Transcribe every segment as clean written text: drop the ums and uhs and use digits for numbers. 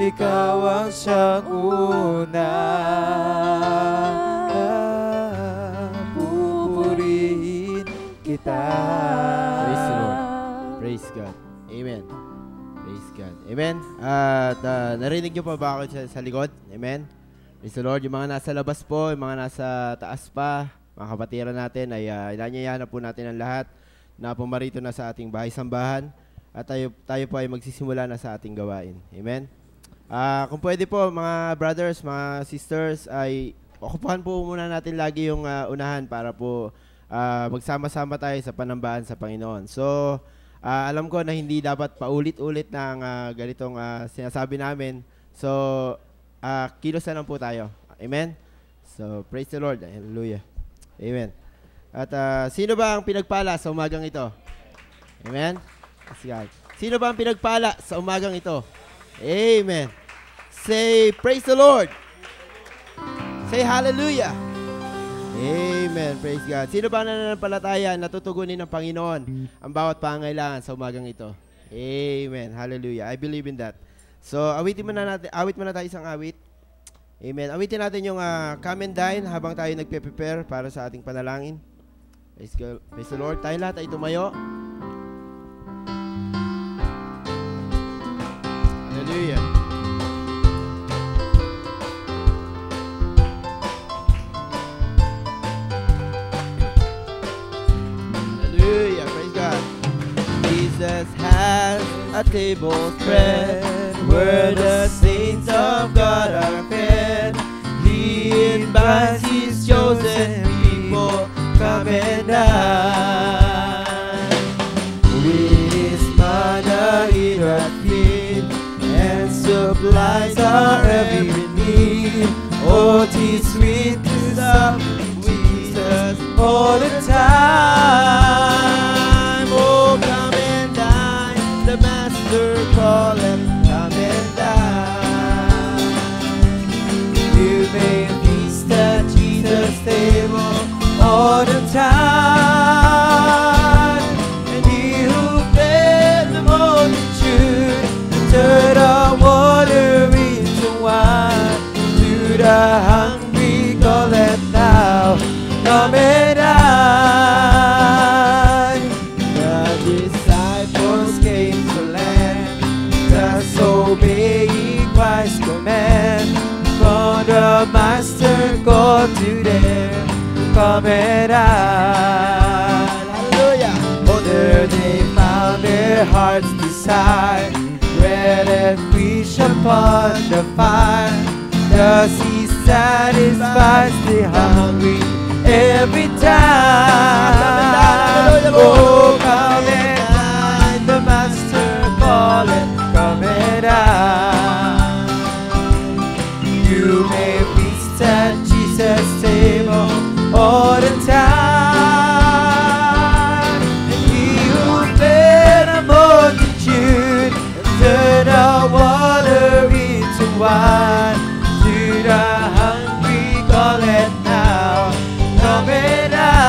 ikaw ang siyang una. Pupurihin kita. Praise the Lord. Praise God. Amen. Praise God. Amen. At narinig niyo pa ba ako sa likod? Amen. Praise the Lord. Yung mga nasa labas po, yung mga nasa taas pa, mga kapatiran natin, ay inanyayahan na po natin ang lahat na pumarito na sa ating bahay-sambahan at tayo po ay magsisimula na sa ating gawain. Amen. Kung pwede po, mga brothers, mga sisters, ay okupahan po muna natin lagi yung unahan para po magsama-sama tayo sa panambahan sa Panginoon. So, alam ko na hindi dapat paulit-ulit ng ganitong sinasabi namin. So, kilos na lang po tayo. Amen? So, praise the Lord. Hallelujah. Amen. At sino ba ang pinagpala sa umagang ito? Amen? Sino ba ang pinagpala sa umagang ito? Amen. Say, praise the Lord. Say, hallelujah. Amen. Praise God. Sino ba nananampalataya na tutugunin ng Panginoon ang bawat pangailangan sa umagang ito? Amen. Hallelujah. I believe in that. So, awit muna tayo isang awit. Amen. Awitin natin yung come and dine habang tayo nagpe-prepare para sa ating panalangin. Praise the Lord. Tayo lahat ay tumayo. Hallelujah. Jesus has a table spread where the saints of God are fed. He invites His chosen people, come and dine. With His manna He doth feed and supplies our every need. Oh, 'tis sweet to sup with Jesus all the time. Oh, come and dine, the Master calleth, come and dine. You may feast at Jesus' table all the time. And He who fed the multitude turned the water into wine. To the hungry calleth now, come and dine. The disciples came to land, thus obeying Christ's command. For the Master called to them, come and dine. Hallelujah. Oh, there they found their hearts' desire, bread and fish upon the fire. Thus He satisfies the hungry every time. Oh, come and dine, the Master calleth, come and dine. You may feast at Jesus' table all the time. And He who fed a multitude and turned the water into wine. To the hungry calleth now, come and dine.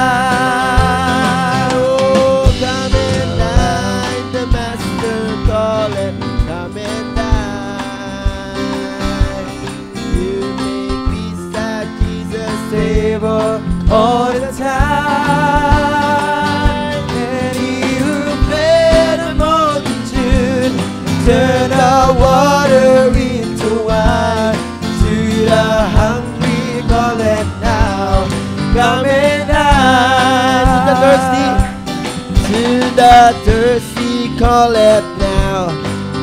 Oh, come and dine, the Master calleth, come and dine. You make peace at Jesus' table all the time. And He who fed a multitude turned the water into wine. To the hungry calleth now, come and dine. To the thirsty, calleth now,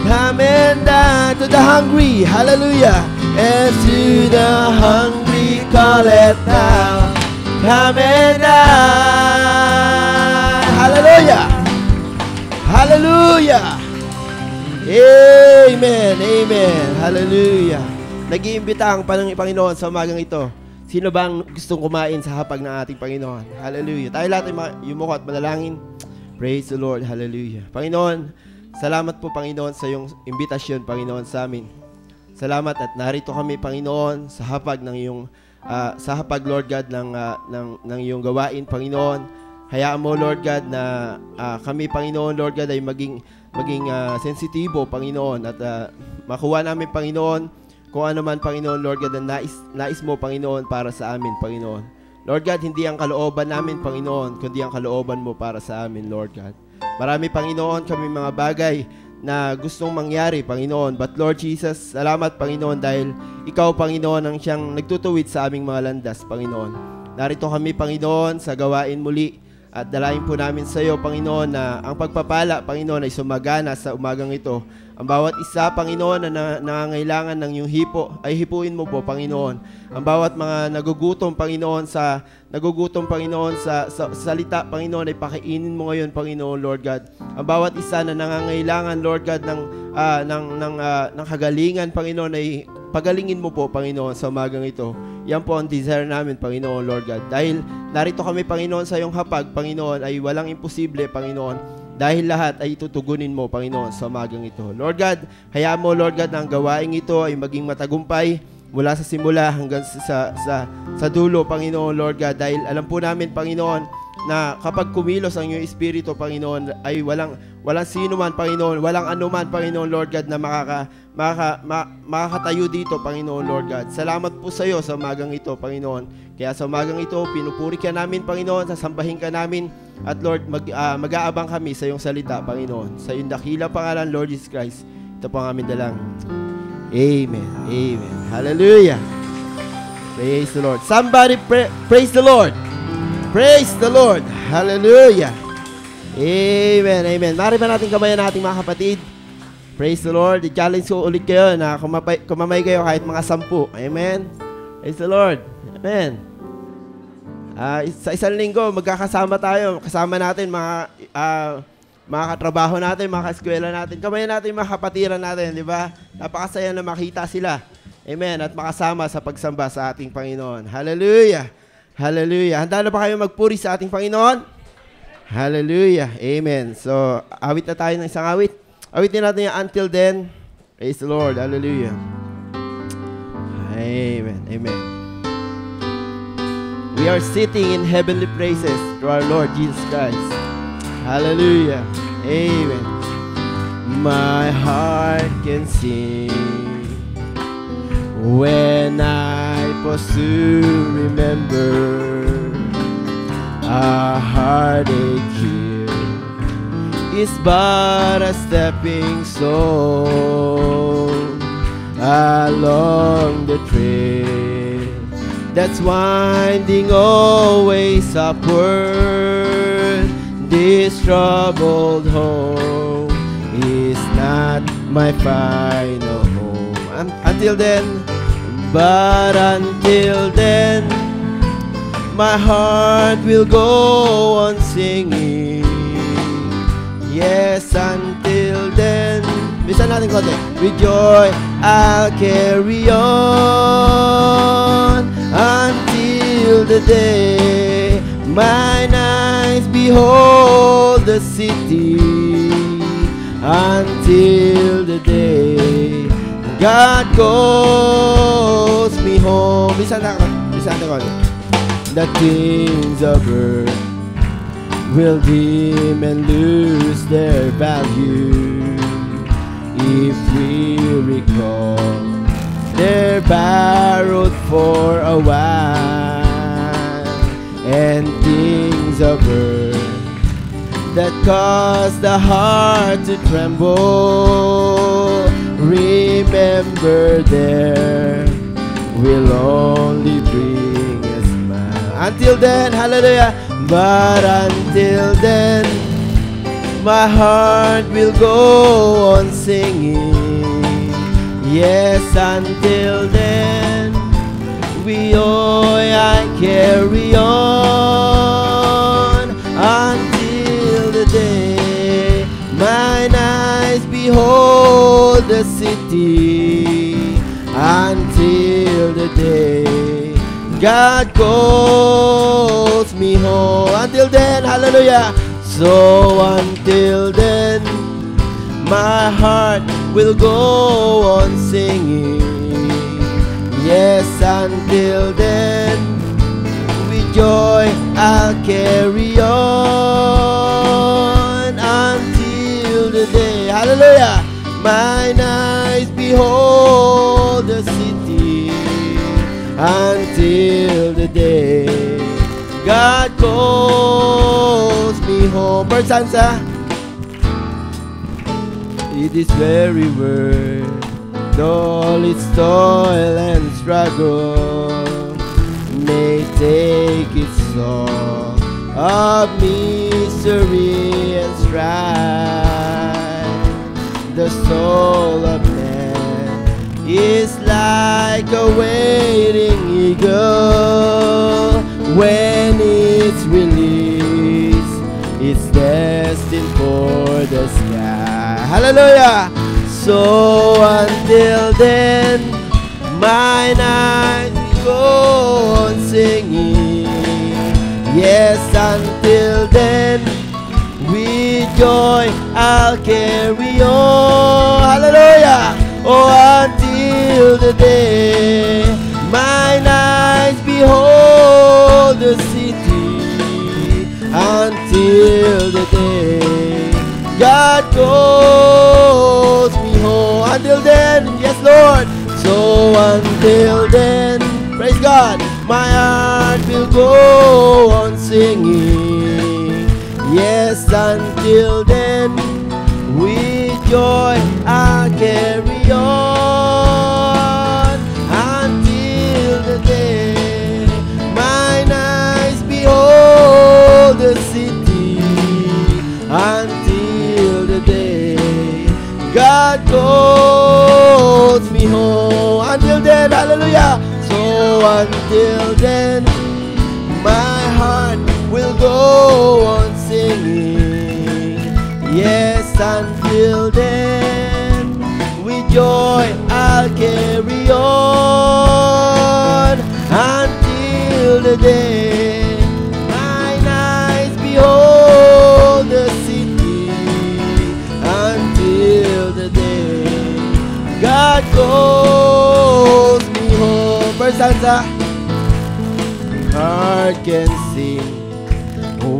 come and dine. To the hungry, hallelujah. And to the hungry calleth now, come and dine. Hallelujah. Hallelujah. Amen. Amen. Hallelujah. Nag-iimbita ang Panginoon sa umagang ito. Sino bang gustong kumain sa hapag ng ating Panginoon? Hallelujah. Tayo lahat ay yumuko at manalangin. Praise the Lord. Hallelujah. Panginoon, salamat po Panginoon sa iyong imbitasyon, Panginoon, sa amin. Salamat at narito kami, Panginoon, sa hapag ng iyong Lord God ng iyong gawain, Panginoon. hayaan mo, Lord God, na kami, Panginoon, Lord God, ay maging sensitibo, Panginoon, at makuha namin, Panginoon, kung ano man, Panginoon, Lord God, na nais mo, Panginoon, para sa amin, Panginoon. Lord God, hindi ang kalooban namin, Panginoon, kundi ang kalooban mo para sa amin, Lord God. Marami, Panginoon, kami mga bagay na gustong mangyari, Panginoon. But Lord Jesus, salamat, Panginoon, dahil Ikaw, Panginoon, ang siyang nagtutuwid sa aming mga landas, Panginoon. Narito kami, Panginoon, sa gawain muli. At dalahin po namin sa iyo, Panginoon, na ang pagpapala, Panginoon, ay sumagana sa umagang ito. Ang bawat isa, Panginoon, na nangangailangan ng iyong hipo, ay hipuin mo po, Panginoon. Ang bawat mga nagugutom, Panginoon, sa salita, Panginoon, ay pakainin mo ngayon, Panginoon, Lord God. Ang bawat isa na nangangailangan, Lord God, ng kagalingan, Panginoon, ay pagalingin mo po, Panginoon, sa umagang ito. Yan po ang desire namin, Panginoon, Lord God. Dahil narito kami, Panginoon, sa iyong hapag, Panginoon, ay walang imposible, Panginoon. Dahil lahat ay tutugunin mo, Panginoon, sa umagang ito. Lord God, hayaan mo, Lord God, na ang gawaing ito ay maging matagumpay mula sa simula hanggang sa dulo, Panginoon, Lord God. Dahil alam po namin, Panginoon, na kapag kumilos ang iyong Espiritu, Panginoon, ay walang sino man, Panginoon, walang anuman, Panginoon, Lord God, na makakatayo dito, Panginoon, Lord God. Salamat po sa iyo sa umagang ito, Panginoon. Kaya sa umagang ito, pinupuri ka namin, Panginoon, sasambahin ka namin, at Lord, mag-aabang kami sa iyong salita, Panginoon. Sa iyong dakilang pangalan, Lord Jesus Christ, ito po ang aming dalang. Amen. Amen. Hallelujah. Praise the Lord. Somebody praise the Lord. Praise the Lord. Hallelujah. Amen. Amen. Mari ba natin kamayan natin, mga kapatid? Praise the Lord. I-challenge ko ulit kayo na kumamay kayo kahit mga 10. Amen. Praise the Lord. Amen. Sa isang linggo, magkakasama tayo. Kasama natin mga katrabaho natin, mga kaeskwela natin. Kamayan natin mga kapatiran natin, di ba? Napakasaya na makita sila. Amen. At makasama sa pagsamba sa ating Panginoon. Hallelujah. Hallelujah. Handa na ba kayo magpuri sa ating Panginoon? Hallelujah. Amen. So, awit na tayo ng isang awit. Awitin natin yung Until Then. Praise the Lord. Hallelujah. Amen. Amen. We are sitting in heavenly praises to our Lord Jesus Christ. Hallelujah. Amen. My heart can sing when I pause to remember a heartache here is but a stepping stone along the trail that's winding always upward. This troubled home is not my final home. Until then, but until then, my heart will go on singing. Yes, until then, bisa natin konti. With joy, I'll carry on until the day mine eyes behold the city. Until the day God calls me home. Bisa natin konti. The things of earth will dim and lose their value if we recall they're borrowed for a while, and things of earth that cause the heart to tremble, remember there will only bring a smile. Until then, hallelujah. But until then, my heart will go on singing. Yes, until then, I carry on until the day mine eyes behold the city. Until the day God calls me home. Until then, hallelujah. So until then, my heart will go on singing. Yes, until then, with joy I'll I'll carry on until the day. Hallelujah. Mine eyes behold the city until the day God calls me home. First stanza. It is very word, all its toil and struggle may take its song of misery and strife. The soul of man is like a waiting eagle. When it's released, it's destined for the sky. Hallelujah! So until then, mine eyes go on singing. Yes, until then, with joy I'll carry on. Hallelujah! Oh, until the day mine eyes behold the city. Until the day God calls me home. Until then, yes, Lord. So until then, praise God, my heart will go on singing. Yes, until then, with joy I'll carry on. Until the day mine eyes behold the city. Until the day God calls me home. Until then, hallelujah. So until then, my heart will go on singing. Yes, until then, with joy I'll carry on. Until the day mine eyes behold the city. Until the day God calls me home. First stanza. Heart can sing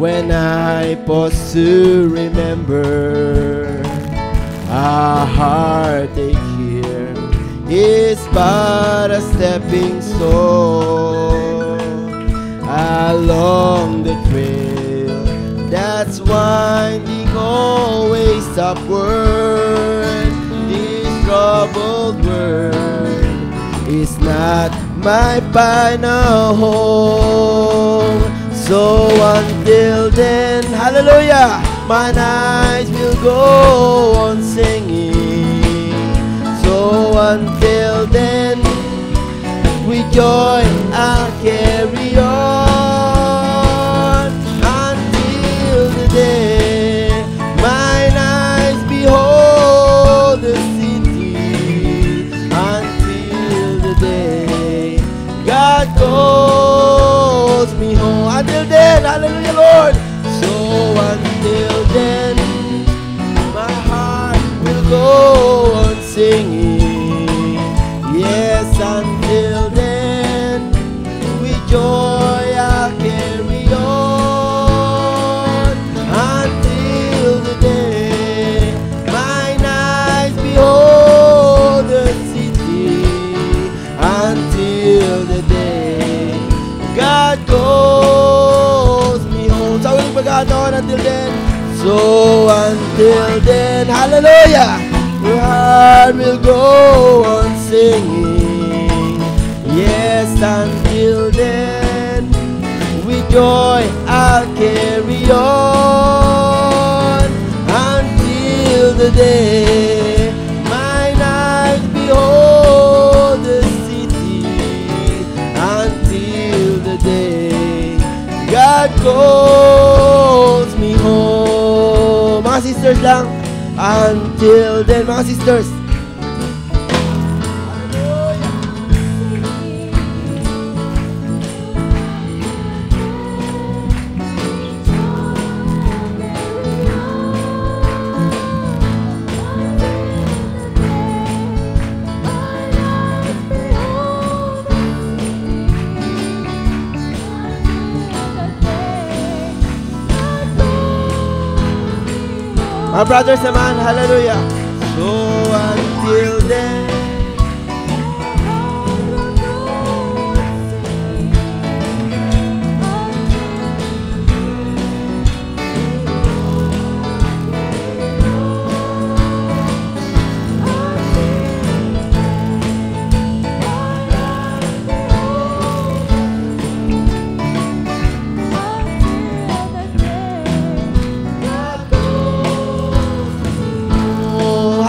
when I pause to remember. A heartache here is but a stepping stone along the trail that's winding always upward. This troubled world is not my final home. So until then, hallelujah, mine eyes will go on singing. So until then, with joy I'll carry on. Until the day mine eyes behold the city. Until the day God calls me home. Until then, hallelujah, Lord. So until then, my heart will go on singing. Yes, until then, with joy I'll carry on. Until the day mine eyes behold the city. Until the day God calls me home. Sa uling pagkataon, until then. So until then, hallelujah, your heart will go on singing. Yes, until then, with joy I'll carry on. Until the day mine eyes behold the city. Until the day God calls me home. Mga sisters lang. Until then, mga sisters. Mga brothers naman, hallelujah. So until then,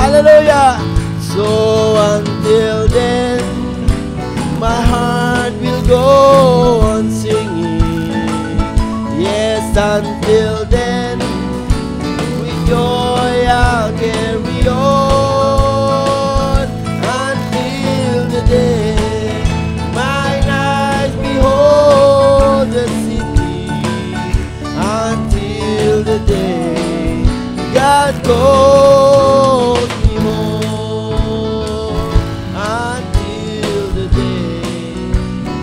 hallelujah. So until then, my heart will go on singing. Yes, until then, with joy I'll carry on. Until the day mine eyes behold the city. Until the day God goes me home. Until the day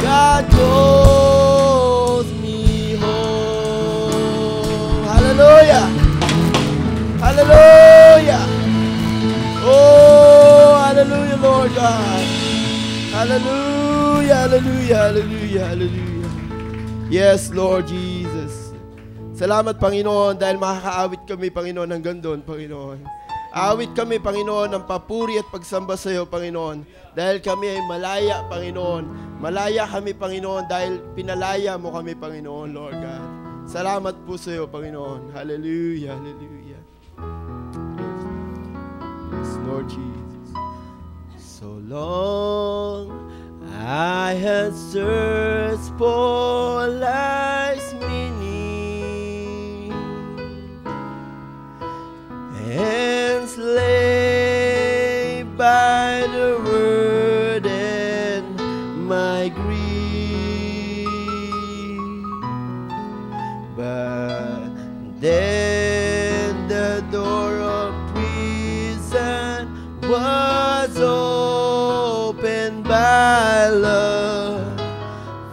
God goes me home. Hallelujah. Hallelujah. Oh, hallelujah, Lord God. Hallelujah, hallelujah, hallelujah, hallelujah. Yes, Lord Jesus. Salamat, Panginoon, dahil makakaawit kami, Panginoon, hanggang doon, Panginoon. Awit kami, Panginoon, ng papuri at pagsamba sa iyo, Panginoon. Dahil kami ay malaya, Panginoon. Malaya kami, Panginoon, dahil pinalaya mo kami, Panginoon, Lord God. Salamat po sa iyo, Panginoon. Hallelujah, hallelujah. Yes, Lord Jesus. So long I had searched for life's meaning, enslaved by the word and my grief. But then the door of prison was opened by love,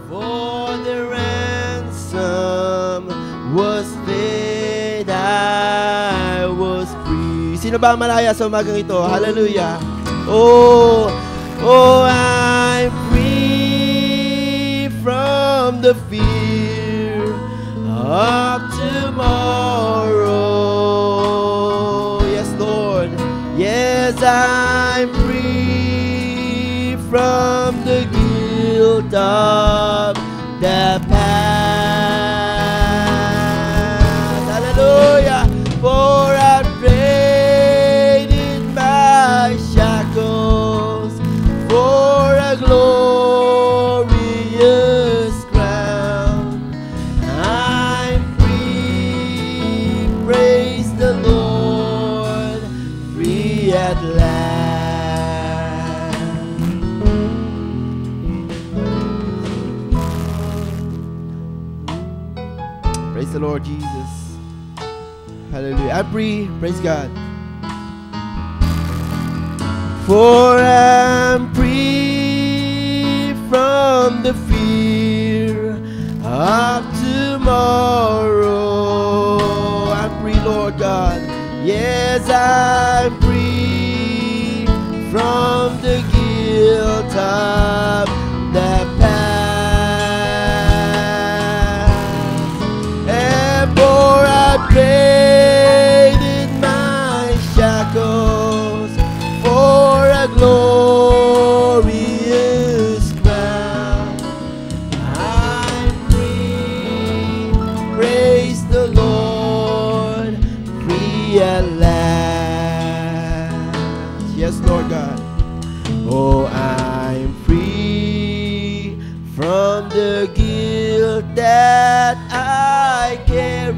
for the ransom was paid, I was free. Sino ba ang malaya sa umagang ito? Hallelujah. Oh, oh, I'm free from the fear of tomorrow. Yes, Lord. Yes, I'm free from the guilt of the past. Hallelujah. For I traded my shackles for a glorious crown. I'm free, praise the Lord, free at last. Praise the Lord Jesus. Hallelujah. I'm free, praise God. For I'm free from the fear of tomorrow. I'm free, Lord God. Yes, I'm free from the guilt of the past. And for I traded my shackles for a glorious crown. I'm free, praise the Lord, free at last. Yes, Lord God. Oh, I'm free from the guilt that I carry.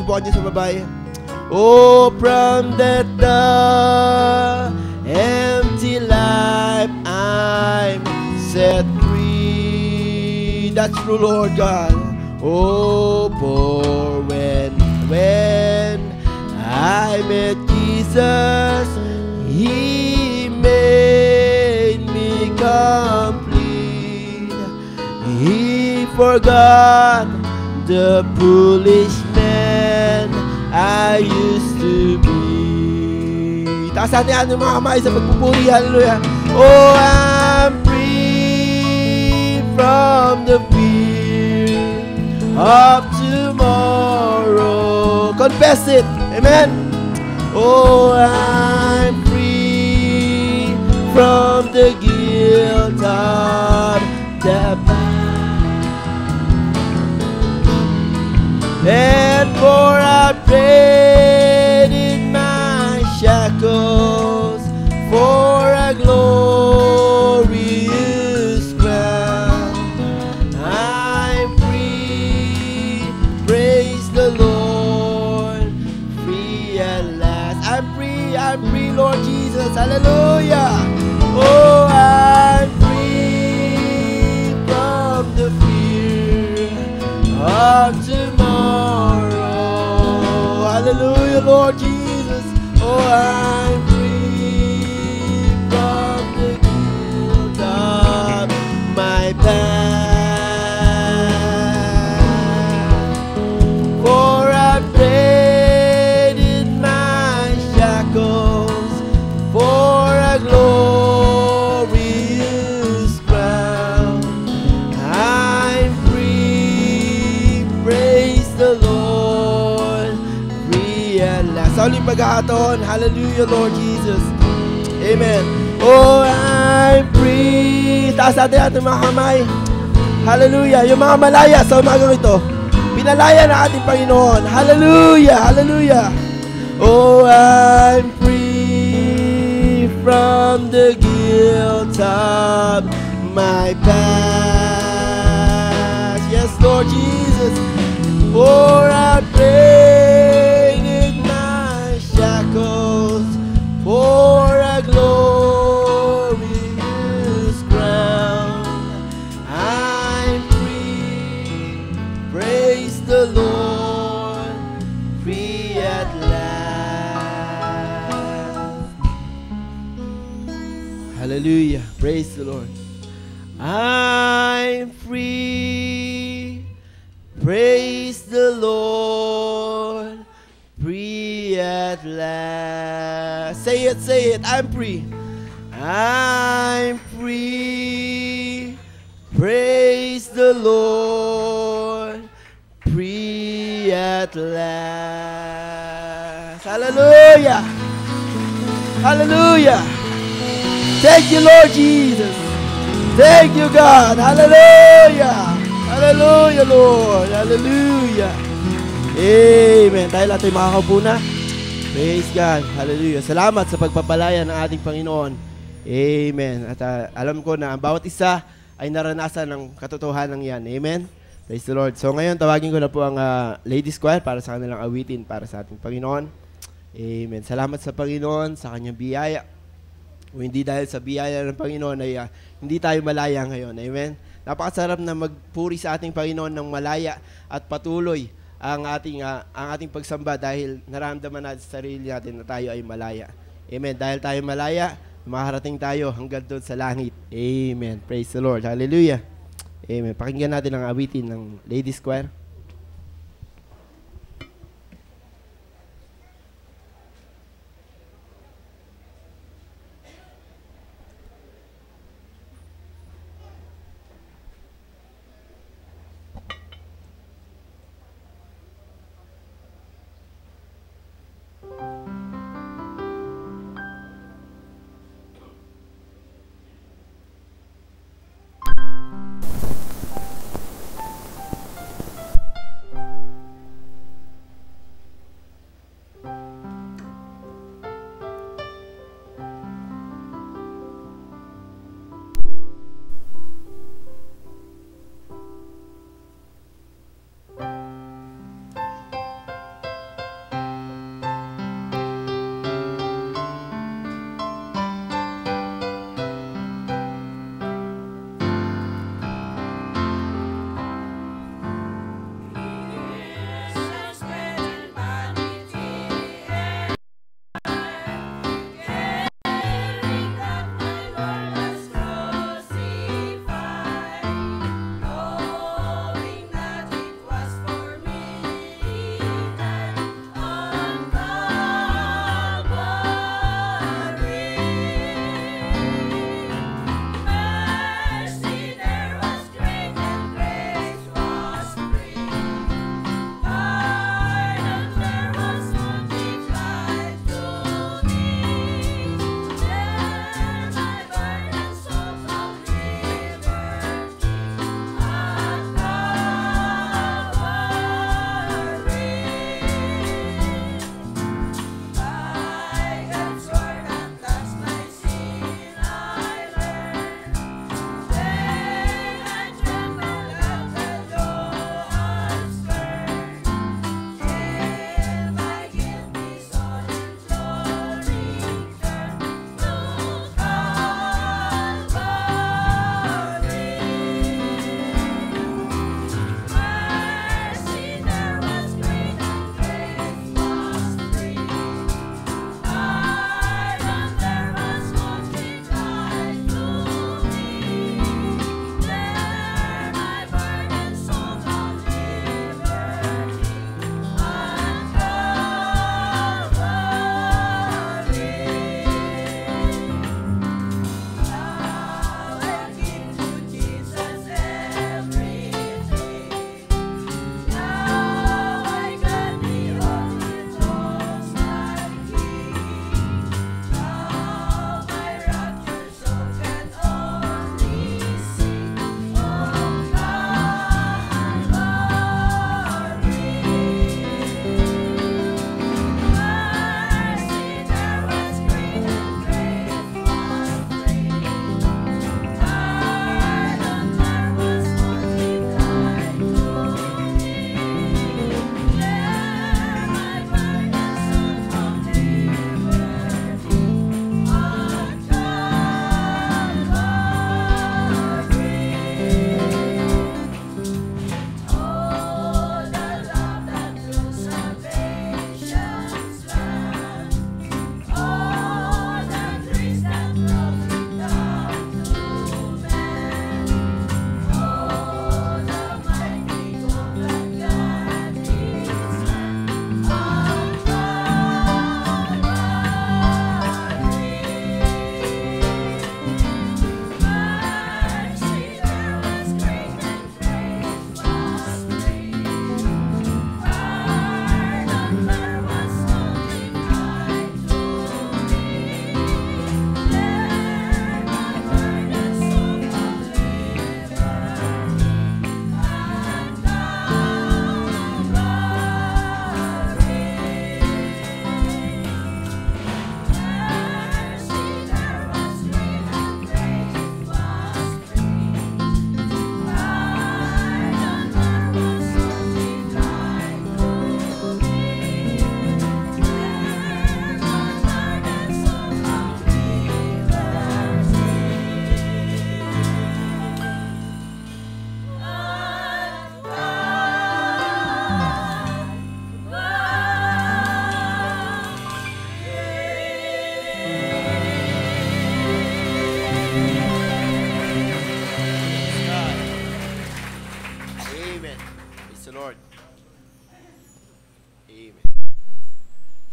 Subukan niyo sa babae. Oh, from that empty life I'm set free. That's true, Lord God. Oh, for when I met Jesus, He made me complete. He forgot the foolish man I used to be. Taas natin ang mga kamay sa pagpupuri. Hallelujah. Oh, I'm free from the fear of tomorrow. Confess it. Amen. Oh, I'm free from the guilt of the past. And for I prayed in my shackles for a glorious crown. I'm free, praise the Lord, free at last. I'm free, Lord Jesus, hallelujah. Oh, I'm free from the fear of tomorrow. Hallelujah, Lord Jesus. Oh, I'm free from the guilt of my past. For I prayed in my shackles for a glorious crown. I'm free, praise the Lord, free at last. Sa uling pagkakataon, hallelujah, Lord Jesus. Amen. Oh, I'm free. Taas natin ating mga kamay. Hallelujah. Yung mga malaya sa umagang ito, pinalaya ng ating Panginoon. Hallelujah, hallelujah. Oh, I'm free from the guilt of my past. Yes, Lord Jesus. For I prayed in my shackles for a glorious crown. I'm free, praise the Lord, free at last. Hallelujah, praise the Lord. I'm free, praise the Lord, free at last. Say it, I'm free. I'm free, praise the Lord, free at last. Hallelujah, hallelujah. Thank you, Lord Jesus. Thank you, God. Hallelujah. Hallelujah, Lord. Hallelujah. Amen. Dahil natin makakaupo na. Praise God. Hallelujah. Salamat sa pagpapalaya ng ating Panginoon. Amen. At alam ko na ang bawat isa ay naranasan ng katotohanan yan. Amen. Praise the Lord. So ngayon, tawagin ko na po ang Ladies Choir para sa kanilang awitin para sa ating Panginoon. Amen. Salamat sa Panginoon, sa kanyang biyaya. O hindi dahil sa biyaya ng Panginoon ay hindi tayo malaya ngayon. Amen. Napakasarap na magpuri sa ating Panginoon ng malaya at patuloy ang ating pagsamba dahil nararamdaman natin sa sarili natin na tayo ay malaya. Amen. Dahil tayo malaya, makarating tayo hanggang doon sa langit. Amen. Praise the Lord. Hallelujah. Amen. Pakinggan natin ang awitin ng Ladies Choir.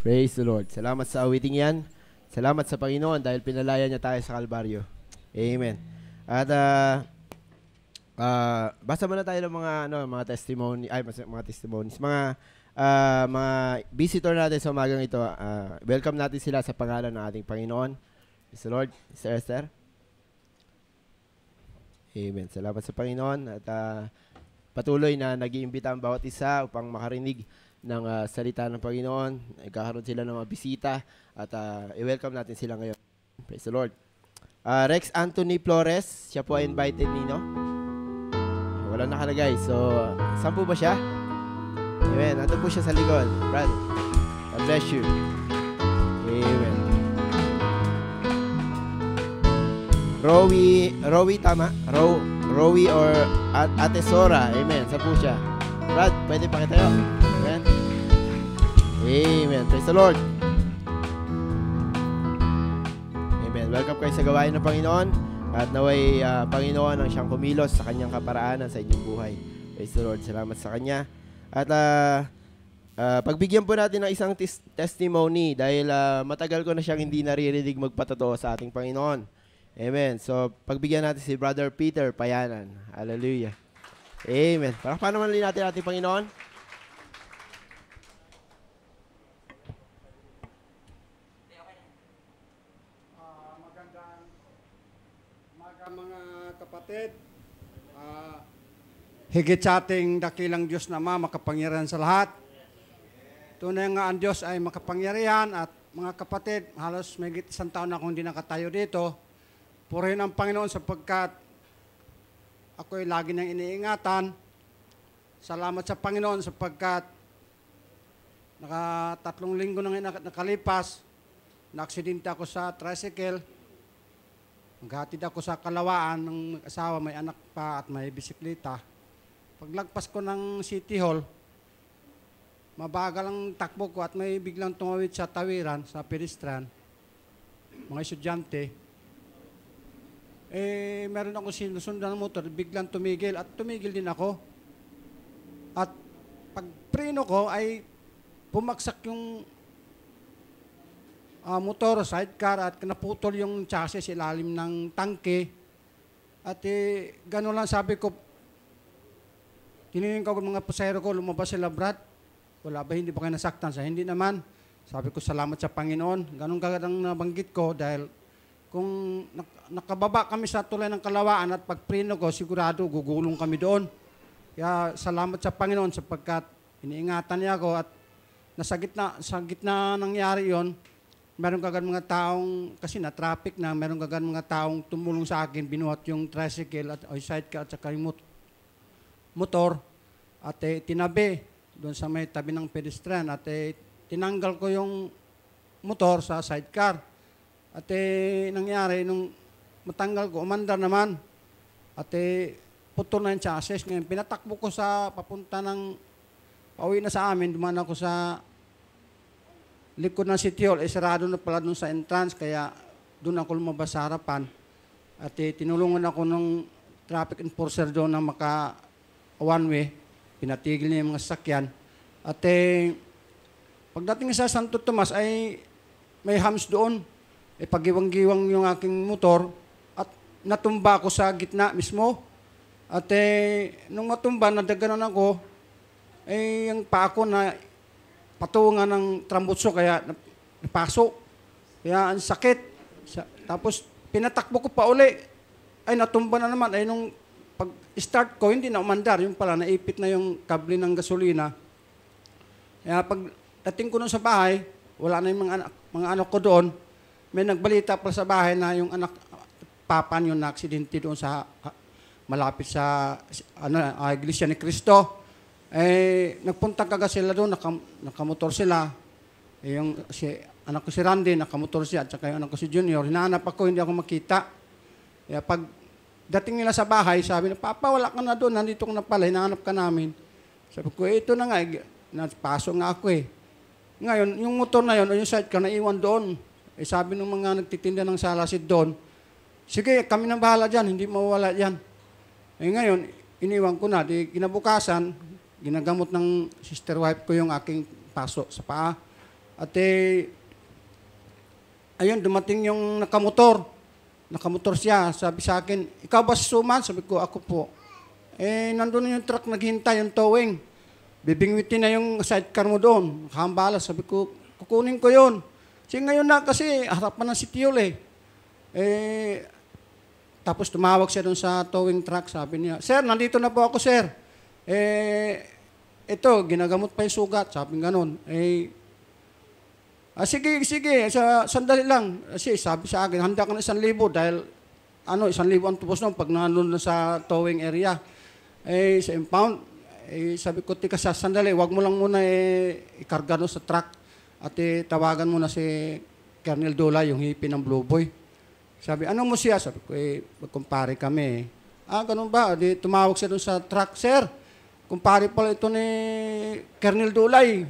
Praise the Lord. Salamat sa awiting yan. Salamat sa Panginoon dahil pinalaya niya tayo sa Kalbaryo. Amen. At basa muna tayo ng mga testimony, mga testimonies, mga visitor natin sa umagang ito. Welcome natin sila sa pangalan ng ating Panginoon. Praise the Lord. Sister Esther. Amen. Salamat sa Panginoon at patuloy na nag-iimbita ang bawat isa upang makarinig ng salita ng Panginoon. Nagkakaroon sila ng mga bisita at i-welcome natin sila ngayon. Praise the Lord. Rex Anthony Flores, siya po ay invited nino. Walang nakalagay. So, saan po ba siya? Amen. Nandun po siya sa likod. Brother, God bless you. Amen. Rowie tama? Rowie or Ate Sora. Amen. Saan po siya? Brad, pwede pakitayo. Amen. Amen. Praise the Lord. Amen. Welcome kayo sa gawain ng Panginoon. At naway Panginoon ang siyang kumilos sa kanyang kaparaanan sa inyong buhay. Praise the Lord. Salamat sa kanya. At pagbigyan po natin ng isang testimony dahil matagal ko na siyang hindi naririnig magpatotoo sa ating Panginoon. Amen. So, pagbigyan natin si Brother Peter Payanan. Hallelujah. Amen. Paano naman natin ating Panginoon? Mga kapatid, higit sa ating dakilang Diyos na makapangyarihan sa lahat. Tunay nga ang Diyos ay makapangyarihan at mga kapatid, halos may higit 1 taon na akong hindi nakatayo dito. Purihin ang Panginoon sapagkat ako ay lagi nang iniingatan. Salamat sa Panginoon sapagkat 3 linggo nang nakalipas, na-aksidente ako sa tricycle. Maghatid ako sa Kalawaan ng asawa, may anak pa at may bisikleta. Paglagpas ko ng City Hall, mabagal ang takbo ko at may biglang tumawid sa tawiran, sa pedestrian, mga estudyante. Meron ako sinusundan ng motor, biglang tumigil at tumigil din ako. At pag preno ko ay pumaksak yung motor, sidecar at naputol yung chassis ilalim ng tangke. At gano'n lang sabi ko, tinignan ko mga pasahero ko, lumabas sila, Brad. Wala ba, hindi ba kayo nasaktan? Sa hindi naman. Sabi ko, salamat sa Panginoon. Ganun kagadang nabanggit ko dahil kung nakababa kami sa tulay ng Kalawaan at pagpreno ko, sigurado gugulong kami doon. Kaya salamat sa Panginoon sapagkat iniingatan niya ako at sa gitna nangyari yon. Meron kagad mga taong, kasi na-traffic na, meron kagad mga taong tumulong sa akin, binuhat yung tricycle o sidecar at saka yung motor at tinabi doon sa may tabi ng pedestrian at tinanggal ko yung motor sa sidecar. At nangyari, nung matanggal ko, umandar naman at putol na yung chassis. Ngayon, pinatakbo ko sa papunta ng pauwi na sa amin, dumaan ako sa likod ng City Hall, sarado na pala doon sa entrance, kaya doon ako lumabas sa harapan. At tinulungan ako ng traffic enforcer doon na maka one way, pinatigil niya yung mga sasakyan. At pagdating sa Santo Tomas ay may hams doon. Pagiwang-giwang yung aking motor at natumba ako sa gitna mismo. At nung matumba, nadaganan ako, yung paa ko na patungan ng trambutso kaya napasok. Kaya ang sakit. Tapos pinatakbo ko pa uli. Ay natumba na naman. Ay nung pag-start ko, hindi na umandar. Yung pala, naipit na yung kable ng gasolina. Kaya pag dating ko nun sa bahay, wala na yung mga anak ko doon. May nagbalita pa sa bahay na yung anak, papa niyo na aksidente doon sa malapit sa Iglesia ni Cristo. Nagpunta kaga sila doon, nakamotor sila. Anak ko si Randy, nakamotor siya, at saka yung anak ko si Junior. Hinahanap ako, hindi ako makita. Kaya pag dating nila sa bahay, sabi na, Papa, wala ka na doon, nandito ka na pala, hinahanap ka namin. Sabi ko, ito na nga, napasok nga ako Ngayon, yung motor na yun, o yung sidecar, naiwan doon. Sabi ng mga nagtitinda ng salasid doon, sige, kami nang bahala dyan, hindi mawawala dyan. Ngayon, iniwan ko na, di kinabukasan, ginagamot ng sister wife ko yung aking paso sa paa. At ayun, dumating yung nakamotor. Nakamotor siya. Sabi sa akin, ikaw ba si Suman? Sabi ko, ako po. Nandun na yung truck naghihintay, yung towing. Bibingwitin na yung sidecar mo doon. Hambala. Sabi ko, kukunin ko yun. Sige ngayon na kasi, harapan ng Sitiol tapos tumawag siya doon sa towing truck. Sabi niya, sir, nandito na po ako, sir. Ito, ginagamot pa yung sugat. Sabi ganun. Sige, sandali lang. Sabi sa akin, handa ka na 1,000 dahil 1,000 ang tubos noon pag nandun na sa towing area. Sa impound. Sabi ko, tika sandali, wag mo lang muna ikarga doon sa truck at tawagan mo na si Colonel Dula, yung hippie ng Blue Boy. Sabi, anong mo siya? Sabi ko, magkumpare kami. Ganun ba? Tumawag siya doon sa truck, sir. Kumpare pala ito ni Colonel Dulay.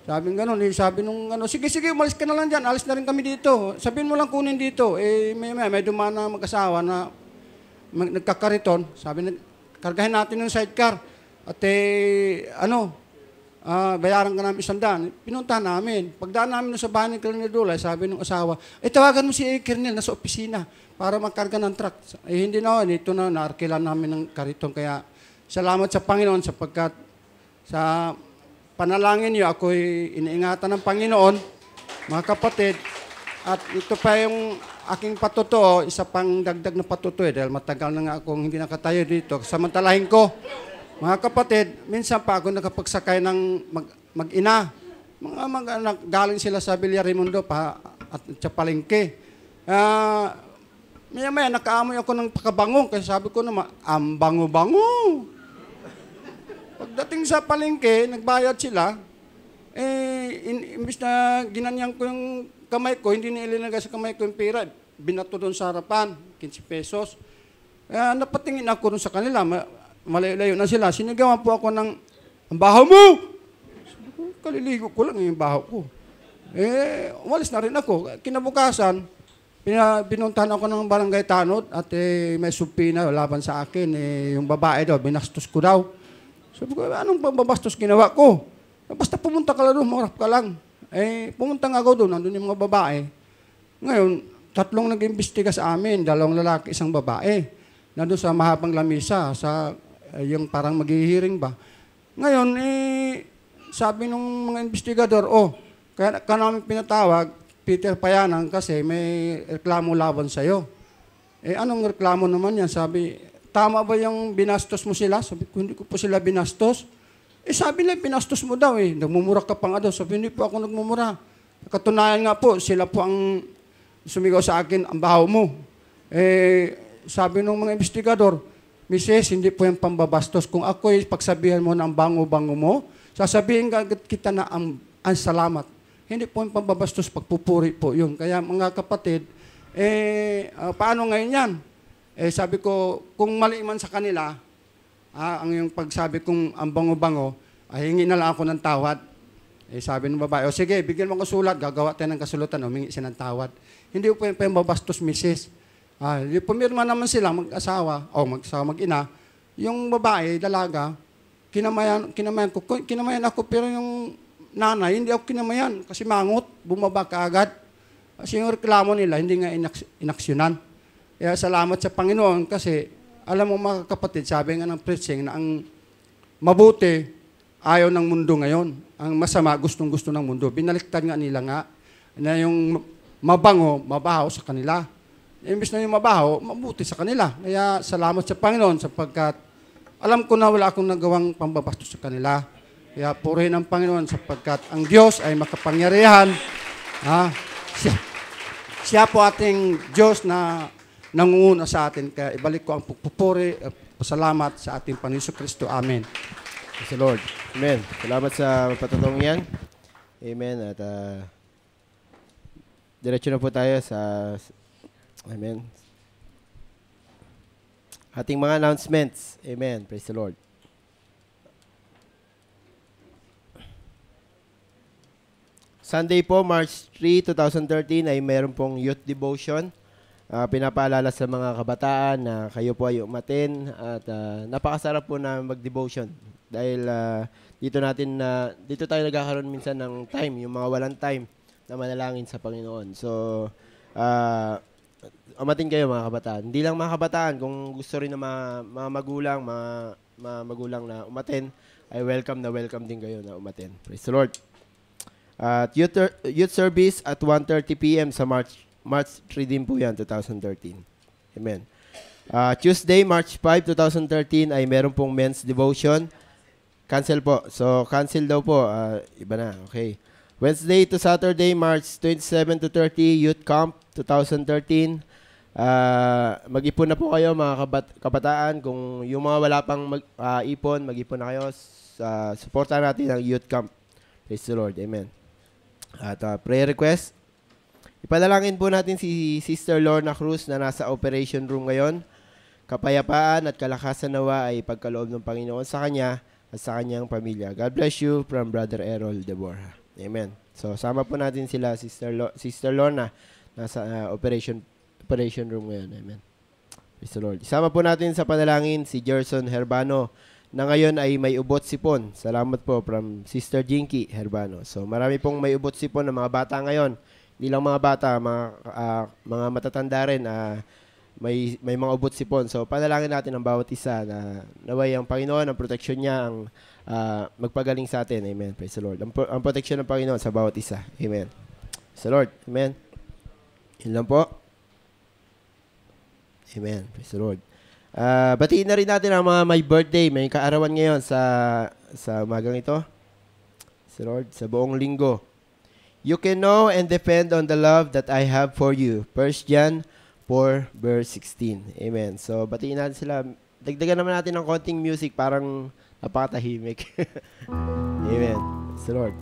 Sabi ng gano'n, sabi nung sige, umalis ka na lang dyan, alis na rin kami dito. Sabihin mo lang kunin dito. May dumaan na mag-asawa na nagkakariton. Sabi, kargahin natin yung sidecar. At bayaran ka namin 100. Pinuntahan namin. Pagdaan namin sa bahay ni Colonel Dulay, sabi ng asawa, tawagan mo si Colonel, nasa opisina para magkarga ng truck. Hindi na, ito na, naarkilan namin ng kariton. Kaya, salamat sa Panginoon sapagkat sa panalangin niyo, ako'y iniingatan ng Panginoon, mga kapatid, at ito pa yung aking patutuo, isa pang dagdag na patutuo, dahil matagal na nga akong hindi nakatayo dito. Samantalahin ko, mga kapatid, minsan pa ako nakapagsakay ng mag-ina. Mga mag-anak, galing sila sa Villarimundo pa at sa palengke. Maya-maya, nakaamoy ako ng pakabango, kasi sabi ko naman, ang bango-bango. Pagdating sa palengke, nagbayad sila, imbis na ginanyan ko yung kamay ko, hindi na ilinagay sa kamay ko yung pera, binato doon sa harapan, 15 pesos. Napatingin ako doon sa kanila, malayo-layo na sila. Sinigawan po ako ng, ang baho mo! Kaliligo ko lang yung baho ko. Umalis na rin ako. Kinabukasan, binuntahan ako ng barangay tanod at may subpina laban sa akin. Yung babae daw, binastos ko daw. Sabi ko, anong babastos ginawa ko? Basta pumunta ka lang doon, marap ka lang. Pumunta nga ako doon, nandun yung mga babae. Ngayon, 3 nag-imbestiga sa amin, 2 lalaki, 1 babae. Nandun sa mahabang lamisa, sa yung parang maghihiring ba. Ngayon, sabi nung mga investigador, kaya namin pinatawag, Peter Payanan, kasi may reklamo laban sa'yo. Anong reklamo naman yan? Sabi, tama ba yung binastos mo sila? Sabi ko, hindi ko po sila binastos. Sabi nila, binastos mo daw Nagmumura ka pa nga daw. Sabi, hindi po ako nagmumura. Katunayan nga po, sila po ang sumigaw sa akin, ang baho mo. Sabi ng mga investigador, Mrs., hindi po yung pambabastos. Kung ako'y pagsabihan mo na ang bango-bango mo, sasabihin kita na ang salamat. Hindi po yung pambabastos, pagpupuri po yun. Kaya mga kapatid, paano ngayon yan? Sabi ko, kung mali man sa kanila, ang yung pagsabi kong ang bango-bango, hingi na lang ako ng tawad. Sabi ng babae, sige, bigyan mo ko sulat, gagawa tayo ng kasulatan, humingi siya ng tawad. Hindi po yung pambabastos, Mrs. Pumirma naman sila, mag-asawa, mag-ina. Yung babae, dalaga, kinamayan ako, pero yung nanay, hindi ako kinamayan, kasi mangot, bumaba ka agad. Kasi yung reklamo nila, hindi nga inaksyonan. Kaya salamat sa Panginoon kasi alam mo mga kapatid, sabi nga ng preaching na ang mabuti ayaw ng mundo ngayon. Ang masama gustong-gusto ng mundo. Binaliktad nga nila nga na yung mabango, mabaho sa kanila. Imbis na yung mabaho, mabuti sa kanila. Kaya salamat sa Panginoon sapagkat alam ko na wala akong nagawang pambabastos sa kanila. Kaya purihin ang Panginoon sapagkat ang Diyos ay makapangyarihan. Siya po ating Diyos na nangunguna sa atin. Kaya ibalik ko ang pagpupuri at pasalamat sa ating Panginoon Kristo. Amen. Praise the Lord. Amen. Salamat sa patatong yan. Amen. At diretso na po tayo sa Amen. Ating mga announcements. Amen. Praise the Lord. Sunday po, March 3, 2013 ay mayroon pong youth devotion. pinapaalala sa mga kabataan na kayo po ay umaten at napakasarap po na mag-devotion dahil dito tayo nagkakaroon minsan ng time, yung mga walang time na manalangin sa Panginoon. So, umatin kayo mga kabataan. Hindi lang mga kabataan, kung gusto rin ng mga magulang, mga magulang na umaten, ay welcome din kayo na umaten. Praise the Lord. At youth service at 1:30 p.m. sa March 3 din po yan, 2013. Amen. Tuesday, March 5, 2013 ay meron pong men's devotion. Cancel po. So, cancel daw po. Iba na. Okay. Wednesday to Saturday, March 27 to 30, Youth Camp 2013. Mag-ipon na po kayo mga kabataan. Kung yung mga wala pang ipon, mag-ipon na kayo. Supportan natin ang Youth Camp. Praise the Lord. Amen. At prayer request. Ipanalangin po natin si Sister Lorna Cruz na nasa operation room ngayon. Kapayapaan at kalakasan nawa ay pagkaloob ng Panginoon sa kanya at sa kanyang pamilya. God bless you from Brother Errol Deborah. Amen. So, sama po natin sila, Sister Lorna, nasa operation room ngayon. Amen. Praise the Lord. Isama po natin sa panalangin si Gerson Herbano na ngayon ay may ubot sipon. Salamat po from Sister Jinky Herbano. So, marami pong may ubot sipon ng mga bata ngayon. Hindi lang mga bata, mga matatanda rin, may mga ubot sipon. So, panalangin natin ang bawat isa na naway ang Panginoon, ang proteksyon niya, ang magpagaling sa atin. Amen. Praise the Lord. Ang proteksyon ng Panginoon sa bawat isa. Amen. Praise the Lord. Amen. Yun lang po. Amen. Praise the Lord. Batiin na rin natin ang mga may birthday, may kaarawan ngayon sa umagang ito. Praise the Lord. Sa buong linggo. You can know and depend on the love that I have for you. 1 John 4, verse 16. Amen. So, batiin natin sila. Dagdagan naman natin ng konting music, parang napakatahimik. Amen. Praise the Lord.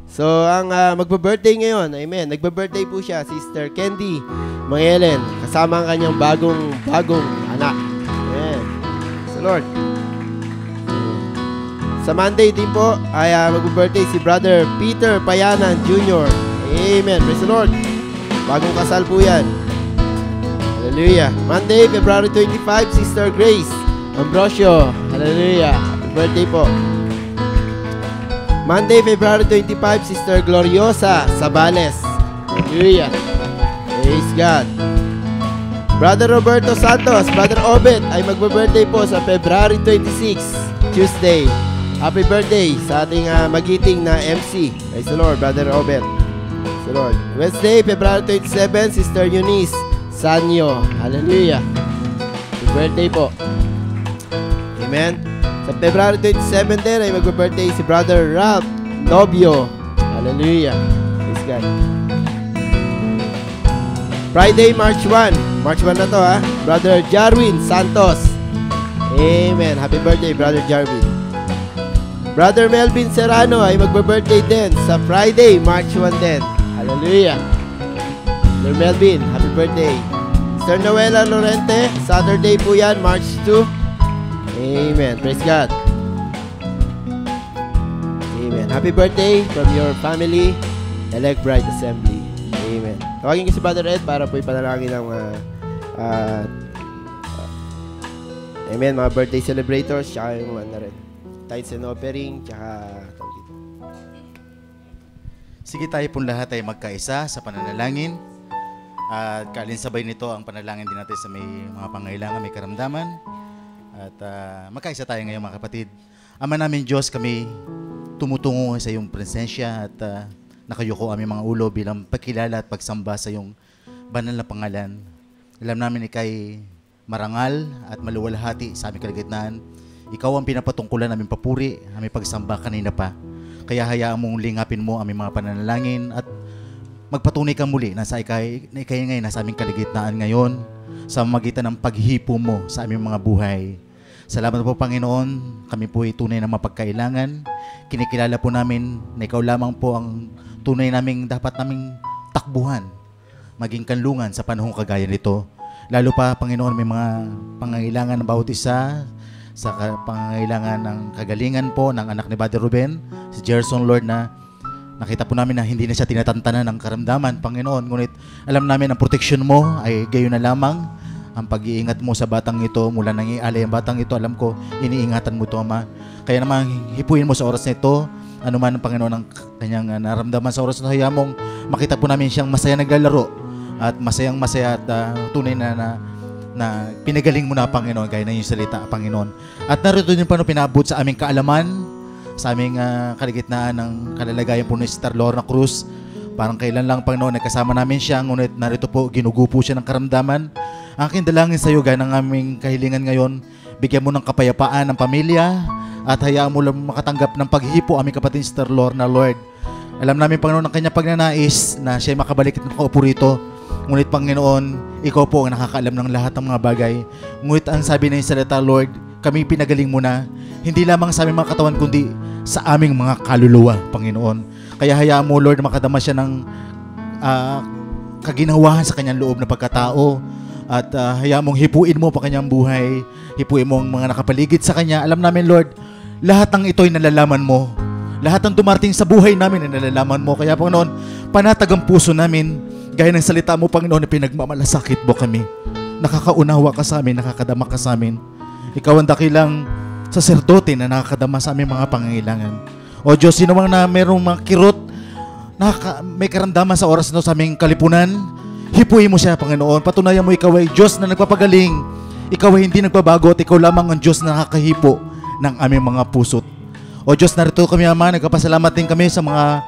So, ang magbe-birthday ngayon, amen, nagbe-birthday po siya, Sister Candy Mangelen, kasama ang kanyang bagong anak. Amen. Praise the Lord. Sa Monday din po ay magbe-birthday si Brother Peter Payanan Jr. Amen. Praise the Lord. Bagong kasal po yan. Hallelujah. Monday, February 25, Sister Grace Ambrosio. Hallelujah. Happy birthday po. Monday, February 25, Sister Gloriosa Sabales. Hallelujah. Praise God. Brother Roberto Santos, Brother Obet ay magbe-birthday po sa February 26, Tuesday. Happy birthday sa ating magiting na MC. Praise the Lord, Brother Obet. Praise the Lord. Wednesday, February 27, Sister Eunice Sanyo. Hallelujah. Happy birthday po. Amen. Sa February 27 din ay magbe-birthday si Brother Ralph Nobio. Hallelujah. Praise God. Friday, March 1. March 1 na to Brother Jarwin Santos. Amen. Happy birthday, Brother Jarwin. Brother Melvin Serrano ay magbe-birthday din sa Friday, March 1 din. Hallelujah. Brother Melvin, happy birthday. Sister Noela Lorente, Saturday po yan, March 2. Amen. Praise God. Amen. Happy birthday from your family, Elect Bride Assembly. Amen. Tawagin ko si Brother Ed para po ipanalangin ang amen, mga birthday celebrators, tsaka yung rin. Tithes and offering, tsaka sige, tayo pong lahat ay magkaisa sa pananalangin. At kalinsabay nito ang panalangin din natin sa may mga pangailangan, may karamdaman. At magkaisa tayo ngayon mga kapatid. Ama namin Diyos, kami tumutungo sa iyong presensya at nakayuko aming mga ulo bilang pagkilala at pagsamba sa iyong banal na pangalan. Alam namin ikay marangal at maluwalhati sa aming kalagitnaan. Ikaw ang pinapatungkulan namin papuri, aming pagsamba kanina pa. Kaya hayaan mong lingapin mo aming mga pananalangin at magpatunay ka muli na ikay ngayon nasa aming kaligitnaan ngayon sa magitan ng paghipo mo sa aming mga buhay. Salamat po Panginoon, kami po ay tunay na mapagkailangan. Kinikilala po namin na ikaw lamang po ang tunay naming dapat naming takbuhan, maging kanlungan sa panahong kagaya nito. Lalo pa Panginoon, may mga pangangailangan ng bawat isa, sa pangangailangan ng kagalingan po ng anak ni Brother Ruben, si Gerson, Lord, na Nakita po namin na hindi na siya tinatantanan ng karamdaman, Panginoon. Ngunit alam namin ang protection mo ay gayon na lamang. Ang pag-iingat mo sa batang ito, mula nang ialay ang batang ito, alam ko, iniingatan mo ito, Ama. Kaya naman, hipuin mo sa oras na ito, anuman ang Panginoon ang kanyang naramdaman sa oras na hayaan mong makita po namin siyang masaya naglalaro at masayang masaya at tunay na pinagaling mo na, Panginoon, gaya na yung salita, Panginoon. At narito din pa pinabot sa aming kaalaman, sa aming kaligitnaan ng kalalagayan po ni Sister Lorna Cruz. Parang kailan lang, Panginoon, nagkasama namin siya, ngunit narito po, ginugupo siya ng karamdaman. Aking dalangin sa iyo, gaya ng aming kahilingan ngayon, bigyan mo ng kapayapaan ng pamilya at hayaan mo lang makatanggap ng paghipo aming kapatid Sister Lorna, Lord. Alam namin, Panginoon, ang kanyang pagnanais na siya makabalik at nakaupo rito. Ngunit, Panginoon, ikaw po ang nakakaalam ng lahat ng mga bagay. Ngunit ang sabi na yung salita, Lord, kami pinagaling mo na, hindi lamang sa aming mga katawan, kundi sa aming mga kaluluwa, Panginoon. Kaya hayaan mo, Lord, makadama siya ng kaginawahan sa kanyang loob na pagkatao. At hayaan mong hipuin mo pa kanyang buhay, hipuin mo ang mga nakapaligid sa kanya. Alam namin, Lord, lahat ng ito'y nalalaman mo. Lahat ng dumarting sa buhay namin ay nalalaman mo. Kaya, Panginoon, panatag ang puso namin. Gaya ng salita mo, Panginoon, na pinagmamalasakit mo kami. Nakakaunawa ka sa amin, nakakadama ka sa amin. Ikaw ang dakilang saserdote na nakakadama sa aming mga pangangailangan. O Diyos, sino mang na mayroong mga kirot, may karamdaman sa oras na sa aming kalipunan, hipuin mo siya, Panginoon. Patunayan mo ikaw ay Diyos na nagpapagaling. Ikaw ay hindi nagbabago at ikaw lamang ang Diyos na nakakahipo ng aming mga puso't. O Diyos, narito kami, Ama, nagpapasalamat din kami sa mga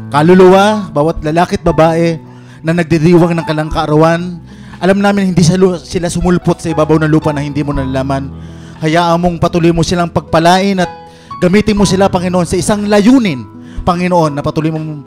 kaluluwa, bawat lalaki at babae na nagdiriwang ng kalang kaarawan. Alam namin hindi sila sumulpot sa ibabaw ng lupa na hindi mo nalalaman. Hayaan mong patuloy mo silang pagpalain at gamitin mo sila, Panginoon, sa isang layunin, Panginoon, na patuloy mong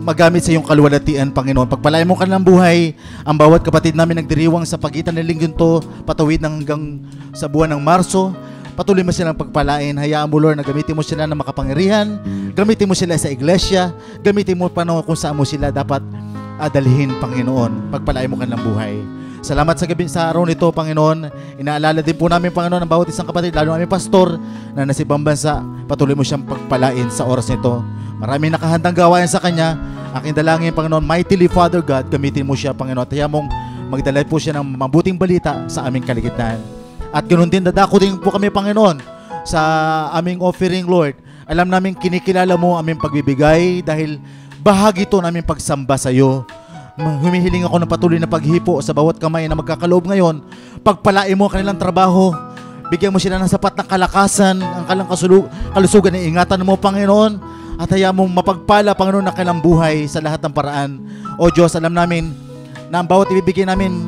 magamit sa iyong kaluwalhatian, Panginoon. Pagpalain mo kanilang buhay, ang bawat kapatid namin nagdiriwang sa pagitan ng linggong to, patawid hanggang sa buwan ng Marso. Patuloy mo silang pagpalain. Hayaan mo, Lord, na gamitin mo sila ng makapangyarihan. Gamitin mo sila sa iglesia. Gamitin mo, Panginoon, kung saan mo sila dapat dalhin, Panginoon. Pagpalain mo kanilang buhay. Salamat sa gabi sa araw nito, Panginoon. Inaalala din po namin, Panginoon, ang bawat isang kapatid, lalo ang aming pastor na nasa ibang bansa. Patuloy mo siyang pagpalain sa oras nito. Maraming nakahandang gawain sa kanya. Aking dalangin, Panginoon, mightily, Father God, gamitin mo siya, Panginoon. At hayaan mong magdala po siya ng mabuting balita sa aming kaligitnaan. At ganoon din, dadako din po kami, Panginoon, sa aming offering, Lord. Alam namin kinikilala mo aming pagbibigay dahil bahagi ito namin pagsamba sa iyo. Humihiling ako ng patuloy na paghipo sa bawat kamay na magkakaloob ngayon. Pagpalain mo ang kanilang trabaho. Bigyan mo sila ng sapat na kalakasan, ang kanilang kalusugan, ingatan mo, Panginoon. At hayaan mo mapagpala, Panginoon, ang kanilang buhay sa lahat ng paraan. O Diyos, alam namin na ang bawat ibibigay namin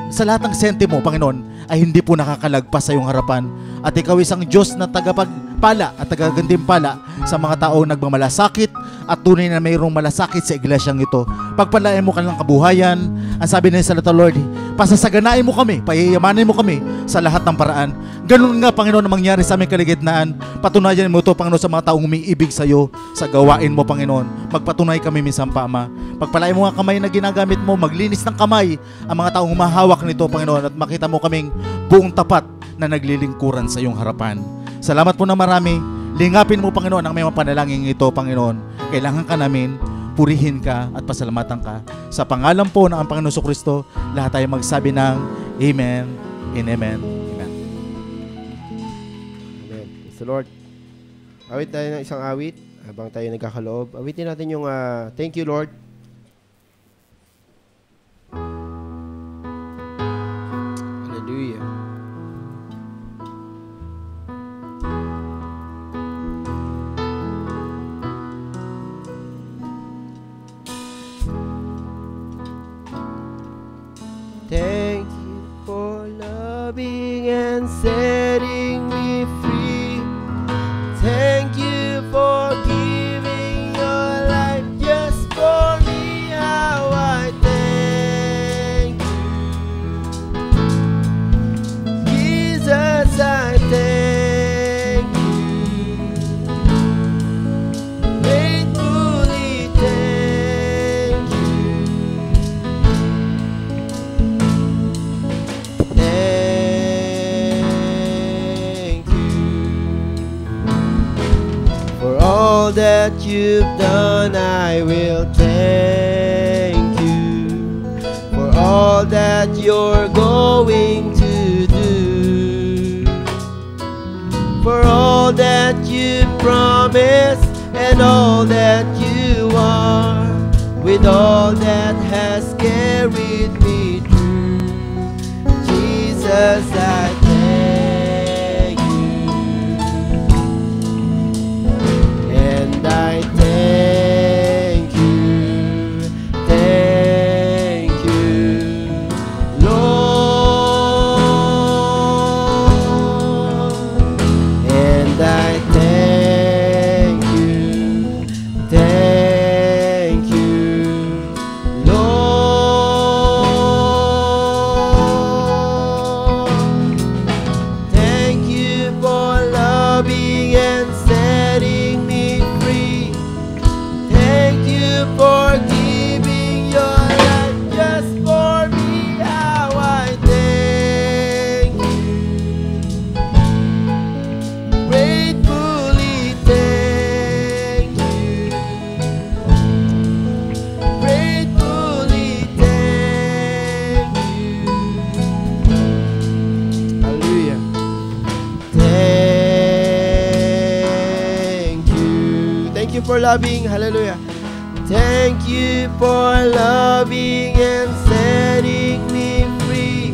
sa lahat ng sentimo, Panginoon, ay hindi po nakakalagpas sa iyong harapan. At ikaw isang Diyos na tagapagpala at tagagantimpala sa mga taong nagmamalasakit at tunay na mayroong malasakit sa iglesyang ito. Pagpalain mo kanilang kabuhayan. Ang sabi na sa salita, Lord, pasasaganain mo kami, payayamanin mo kami sa lahat ng paraan. Ganun nga, Panginoon, na mangyari sa aming kaligitnaan. Patunayan mo ito, Panginoon, sa mga taong umiibig sa iyo, sa gawain mo, Panginoon. Magpatunay kami minsan pa, Ama. Pagpalain mo nga kamay na ginagamit mo, maglinis ng kamay ang mga taong humahawak nito, Panginoon, at makita mo kaming buong tapat na naglilingkuran sa iyong harapan. Salamat po na marami. Lingapin mo, Panginoon, ang may mga panalangin ito, Panginoon. Kailangan ka namin, purihin ka at pasalamatan ka. Sa pangalan po ng Panginoon Kristo, lahat tayo magsabi ng Amen and Amen. Amen. Amen. Praise the Lord. Awit tayo ng isang awit habang tayo nagkakaloob. Awitin natin yung Thank You, Lord. Hallelujah. Thank you for loving and setting me free. Thank you for giving your life just for me. How I thank you, Jesus. I thank you, faithfully thank you. Thank that you've done, I will thank you. For all that you're going to do, for all that you promised and all that you are, with all that has carried me through. Jesus, I thank you, and I thank you, Lord, and I thank you, Lord. Thank you for loving and setting me free. Thank you for giving your life just for me. How I thank you. Gratefully thank you. Gratefully thank you. Hallelujah. Thank you. Thank you for loving. Hallelujah. Thank you for loving and setting me free.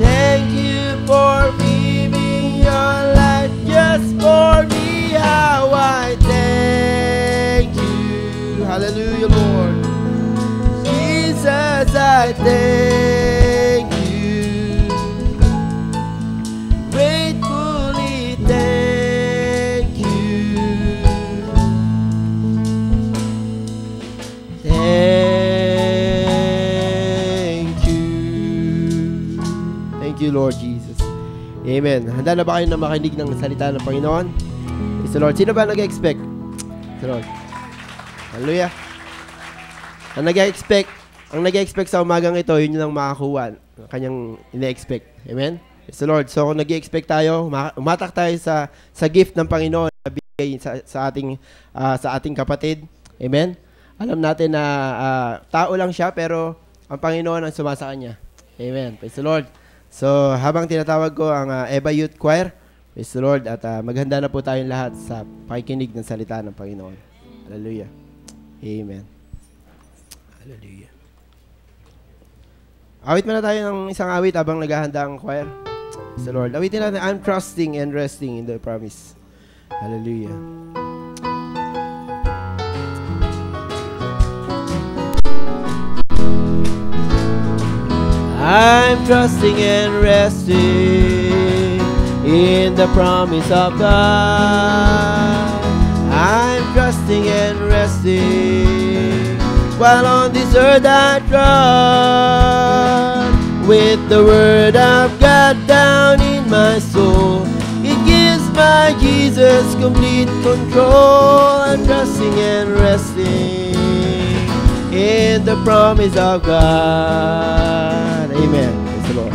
Thank you for giving your life just for me. How I thank you. Hallelujah, Lord. Jesus, I thank you. Gratefully thank you. Thank you. Thank you, Lord Jesus. Amen. Handa na ba kayo na makinig ng salita ng Panginoon? Praise the Lord. Sino ba nag-expect? Praise the Lord. Hallelujah. Ang nag-expect sa umagang ito, yun lang makakuha. Kanyang ina-expect. Amen? Praise the Lord. So kung nag-expect tayo, umatak tayo sa gift ng Panginoon na bigay sa ating kapatid. Amen? Alam natin na tao lang siya, pero ang Panginoon ang sumasa kanya. Amen. Praise the Lord. So, habang tinatawag ko ang Eva Youth Choir, praise the Lord, at maghanda na po tayong lahat sa pakikinig ng salita ng Panginoon. Hallelujah. Amen. Hallelujah. Awit muna tayo ng isang awit habang naghahanda ang choir. Praise the Lord. Awitin natin, I'm trusting and resting in the promise. Hallelujah. I'm trusting and resting in the promise of God. I'm trusting and resting while on this earth I trust with the word of God down in my soul. It gives my Jesus complete control. I'm trusting and resting in the promise of God. Amen. Praise the Lord.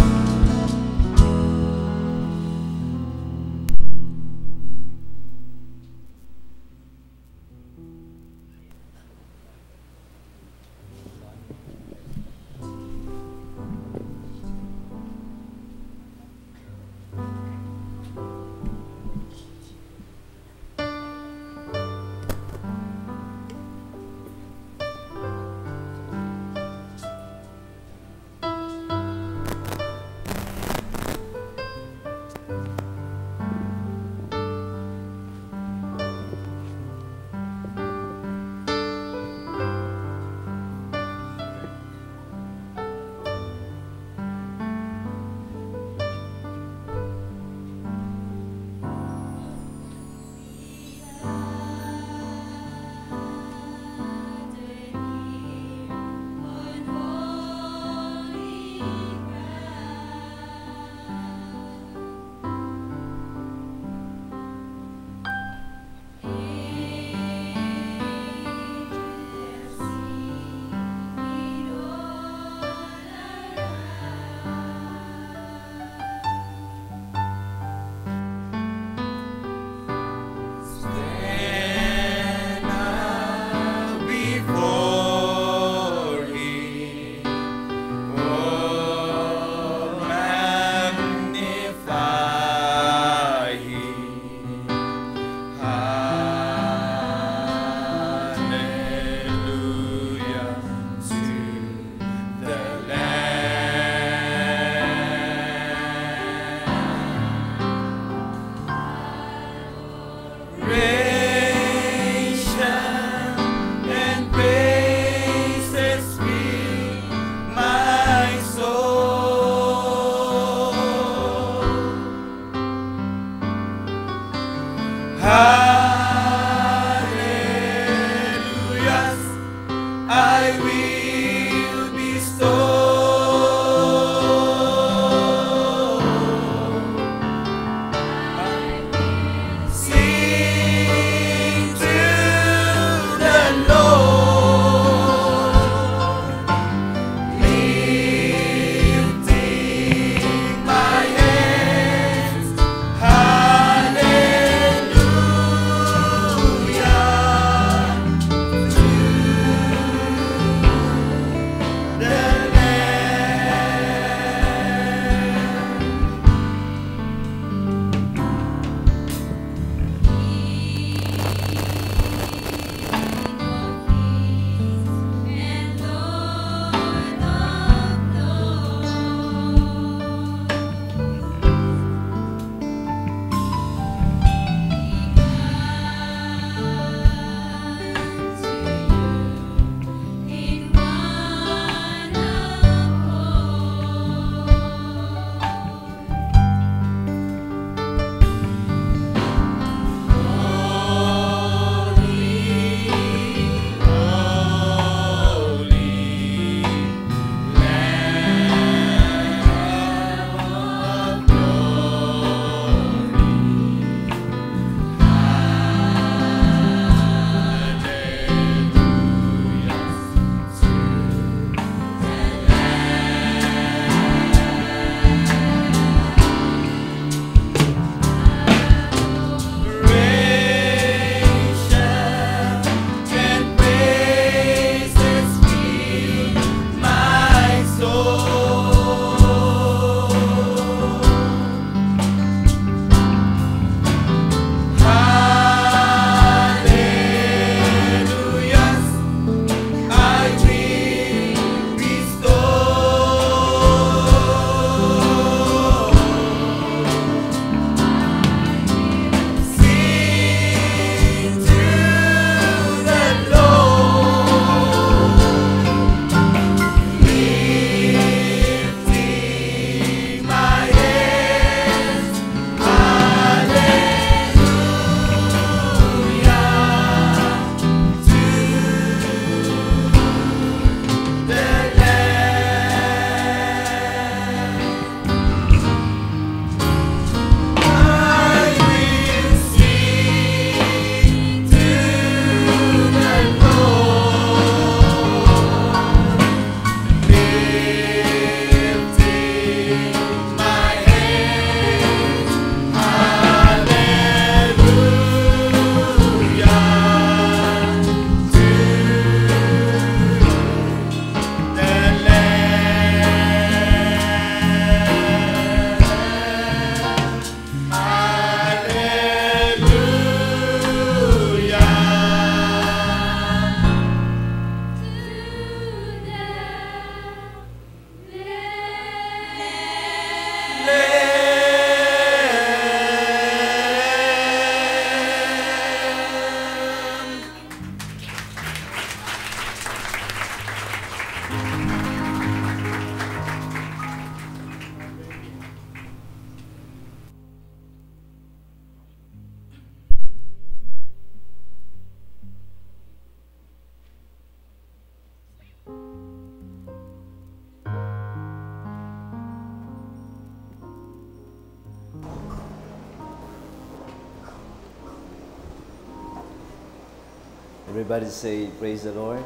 Everybody say, praise the Lord.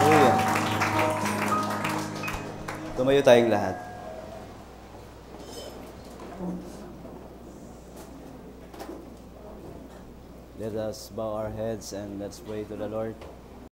Hallelujah. Tumayo tayong lahat. Let us bow our heads and let's pray to the Lord.